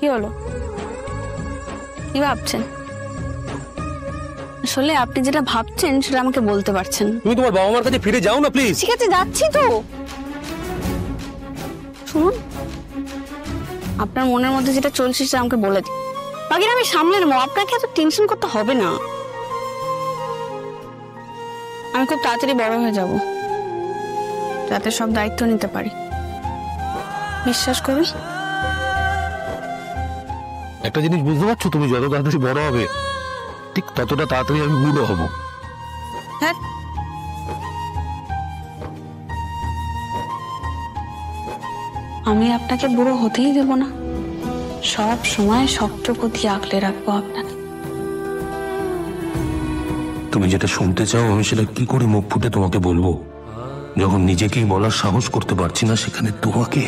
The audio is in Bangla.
কি হলো? কি ভাবছেন? আসলে আপনি যেটা ভাবছেন সেটা আমাকে বলতে পারছেন। তুমি তোমার বাবা মার কাছে ফিরে যাও না প্লিজ। ঠিক আছে, যাচ্ছি তো। শুনুন, আপনার মনের মধ্যে যেটা চলছে সেটা আমাকে বলে দিন, বাকিটা আমি সামলে নেবো। আপনাকে এত টেনশন করতে হবে না। আমি খুব তাড়াতাড়ি বড় হয়ে যাব, যাতে সব দায়িত্ব নিতে পারি। বিশ্বাস করুন। একটা জিনিস বুঝতে পারছো, তুমি যত তাড়াতাড়ি বড় হবে ঠিক ততটা তাড়াতাড়ি আমি বুড়ো হব। হ্যাঁ, আমি আপনাকে বুড়ো হতেই দেব না। সব সময় শক্ত গতি আঁকলে রাখবো আপনাকে। তুমি যেটা শুনতে চাও আমি সেটা কি করে মুখ ফুটে তোমাকে বলবো, যখন নিজেকেই বলার সাহস করতে পারছি না, সেখানে তোমাকে